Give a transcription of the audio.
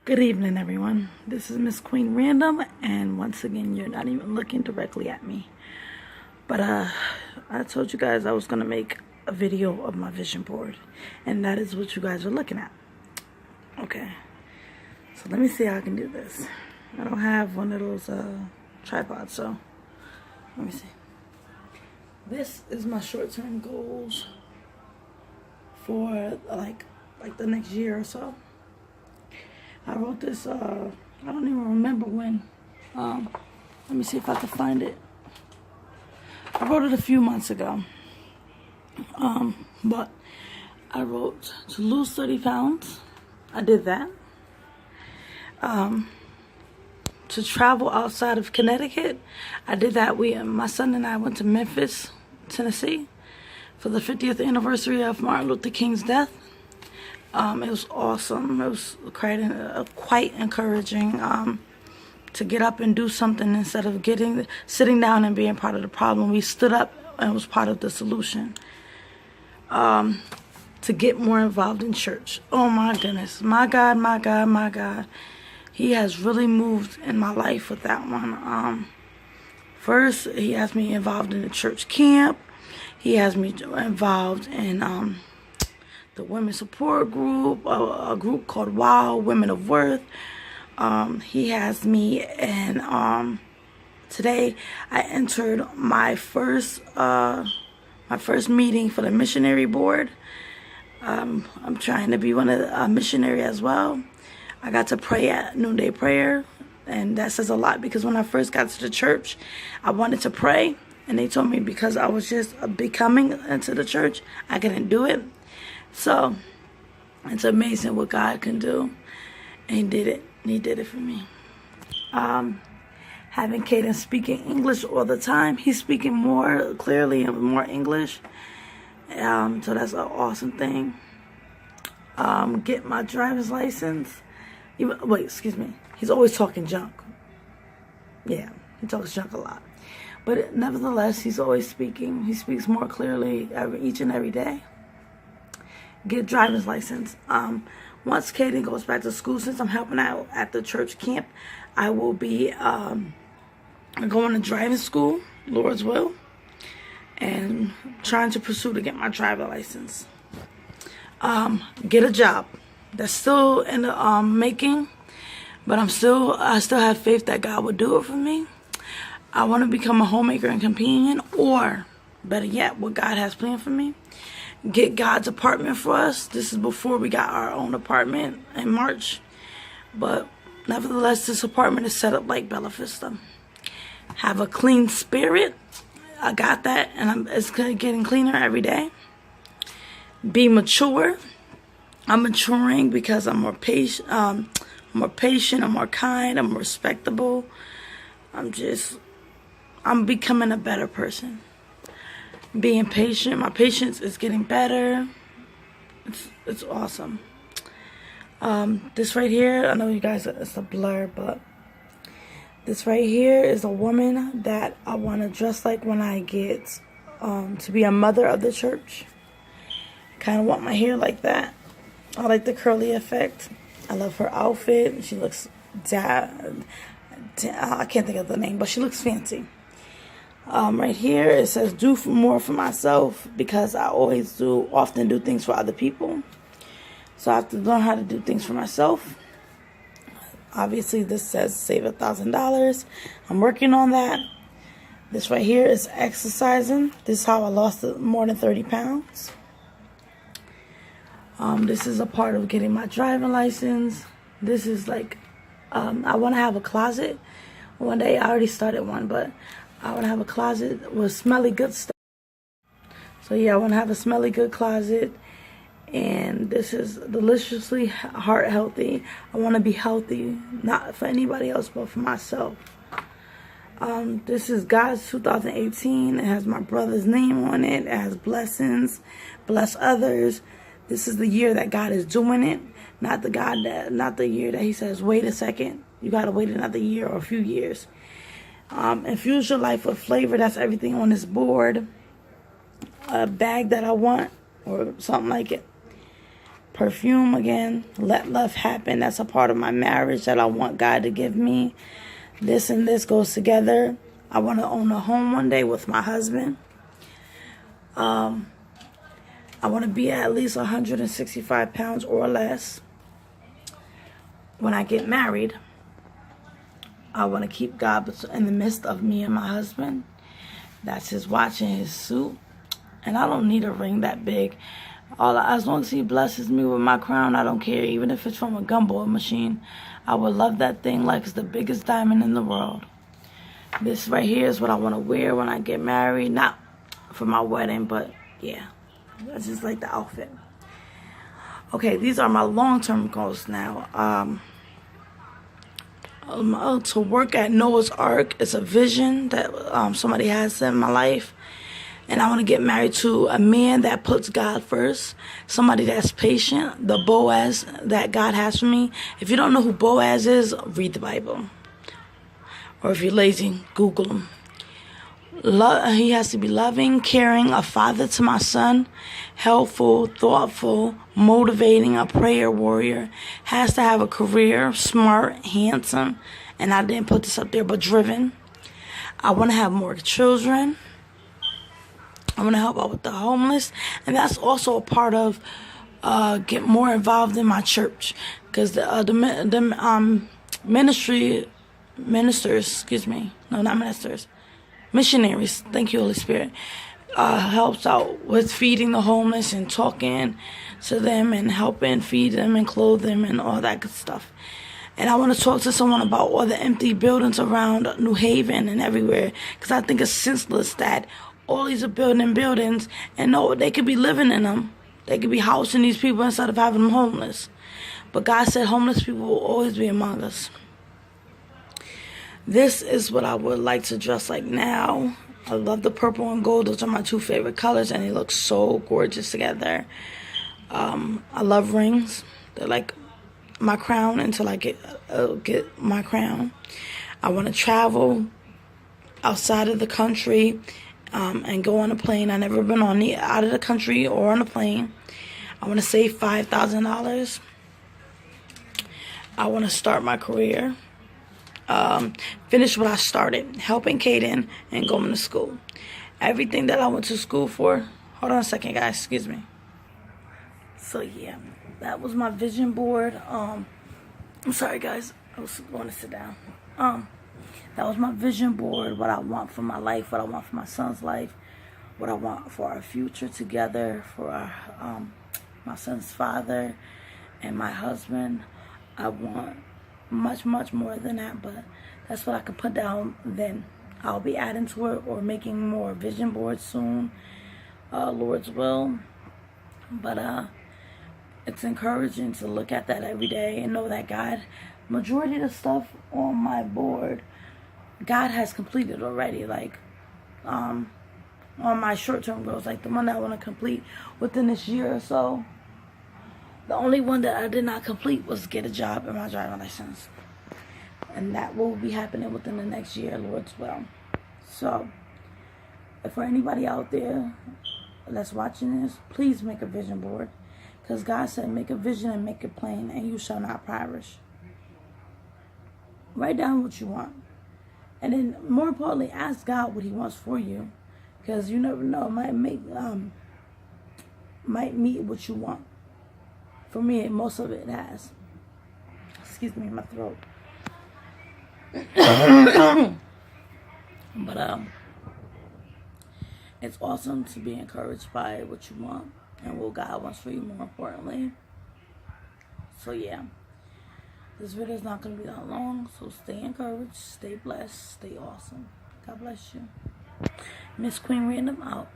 Good evening, everyone. This is Miss Queen Random, and once again, you're not even looking directly at me. But I told you guys I was gonna make a video of my vision board, and that is what you guys are looking at. Okay, so let me see how I can do this. I don't have one of those tripods, so let me see. This is my short-term goals for like the next year or so. I wrote this, I don't even remember when. Let me see if I can find it. I wrote it a few months ago. But I wrote to lose 30 pounds. I did that. To travel outside of Connecticut. I did that. My son and I went to Memphis, Tennessee for the 50th anniversary of Martin Luther King's death. It was awesome. It was quite encouraging to get up and do something instead of sitting down and being part of the problem. We stood up and was part of the solution. To get more involved in church. Oh my goodness. My God, my God, my God. He has really moved in my life with that one. First, he has me involved in the church camp. He has me involved in the women's support group, a group called WOW, Women of Worth. He has me, and today I entered my first meeting for the missionary board. I'm trying to be a missionary as well. I got to pray at noonday prayer, and that says a lot because when I first got to the church, I wanted to pray, and they told me because I was just becoming into the church, I couldn't do it. So, it's amazing what God can do. And He did it. He did it for me. Having Caden speaking English all the time. He's speaking more clearly and more English. So that's an awesome thing. Get my driver's license. Excuse me. He's always talking junk. Yeah, he talks junk a lot. But nevertheless, he's always speaking. He speaks more clearly each and every day. Get driver's license. Once Kaden goes back to school, since I'm helping out at the church camp, I will be going to driving school, Lord's will, and trying to pursue to get my driver license. Get a job. That's still in the making, but I still have faith that God will do it for me. I want to become a homemaker and companion, or better yet, what God has planned for me. Get God's apartment for us. This is before we got our own apartment in March. But nevertheless, this apartment is set up like Bella Vista. Have a clean spirit. I got that, and it's getting cleaner every day. Be mature. I'm maturing because I'm more patient. I'm more kind. I'm more respectable. I'm becoming a better person. Being patient. My patience is getting better. It's awesome. This right here, I know you guys, it's a blur, but this right here is a woman that I want to dress like when I get to be a mother of the church. Kind of want my hair like that. I like the curly effect. I love her outfit. She looks, I can't think of the name, but she looks fancy. Right here it says do more for myself, because I often do things for other people. So I have to learn how to do things for myself. Obviously this says save $1,000. I'm working on that. This right here is exercising. This is how I lost more than 30 pounds. This is a part of getting my driving license. This is like, I want to have a closet one day. I already started one, but I want to have a closet with smelly good stuff. So yeah, I want to have a smelly good closet. And this is deliciously heart healthy. I want to be healthy, not for anybody else, but for myself. This is God's 2018. It has my brother's name on it. It has blessings, bless others. This is the year that God is doing it. Not the year that He says, wait a second. You got to wait another year or a few years. Infuse your life with flavor. That's everything on this board. A bag that I want, or something like it. Perfume again. Let love happen. That's a part of my marriage that I want God to give me. This and this goes together. I want to own a home one day with my husband. I want to be at least 165 pounds or less. When I get married, I want to keep God in the midst of me and my husband. That's his watch and his suit. And I don't need a ring that big. As long as he blesses me with my crown, I don't care. Even if it's from a gumball machine, I would love that thing like it's the biggest diamond in the world. This right here is what I want to wear when I get married. Not for my wedding, but yeah. That's just like the outfit. Okay, these are my long-term goals now. To work at Noah's Ark is a vision that somebody has in my life. And I want to get married to a man that puts God first. Somebody that's patient. The Boaz that God has for me. If you don't know who Boaz is, read the Bible. Or if you're lazy, Google him. He has to be loving, caring, a father to my son. Helpful, thoughtful, motivating, a prayer warrior. Has to have a career, smart, handsome. And I didn't put this up there, but driven. I want to have more children. I want to help out with the homeless, and that's also a part of get more involved in my church, because the missionaries. Thank you, Holy Spirit. Helps out with feeding the homeless and talking to them and helping feed them and clothe them and all that good stuff. And I want to talk to someone about all the empty buildings around New Haven and everywhere, because I think it's senseless that all these are buildings, and no, they could be living in them. They could be housing these people instead of having them homeless. But God said homeless people will always be among us. This is what I would like to dress like now. I love the purple and gold. Those are my two favorite colors, and they look so gorgeous together. I love rings. They're like my crown until I get my crown. I want to travel outside of the country. And go on a plane. I've never been out of the country or on a plane. I want to save $5,000. I want to start my career. Finish what I started, helping Kaden and going to school. Everything that I went to school for. Hold on a second, guys. Excuse me. So, yeah. That was my vision board. I'm sorry, guys. I was going to sit down. That was my vision board, what I want for my life, what I want for my son's life, what I want for our future together, for our, my son's father and my husband. I want much, much more than that, but that's what I can put down then. I'll be adding to it or making more vision boards soon, Lord's will. But it's encouraging to look at that every day and know that God, majority of the stuff on my board, God has completed already, like on my short-term goals, like the one that I want to complete within this year or so. The only one that I did not complete was get a job and my driving license. And that will be happening within the next year, Lord's will. So, if for anybody out there that's watching this, please make a vision board. Because God said, make a vision and make it plain, and you shall not perish. Write down what you want. And then, more importantly, ask God what He wants for you, because you never know, might meet what you want. For me, most of it has. Excuse me, my throat. But it's awesome to be encouraged by what you want and what God wants for you. More importantly, so yeah. This video is not going to be that long, so stay encouraged, stay blessed, stay awesome. God bless you. Miss Queen Random out.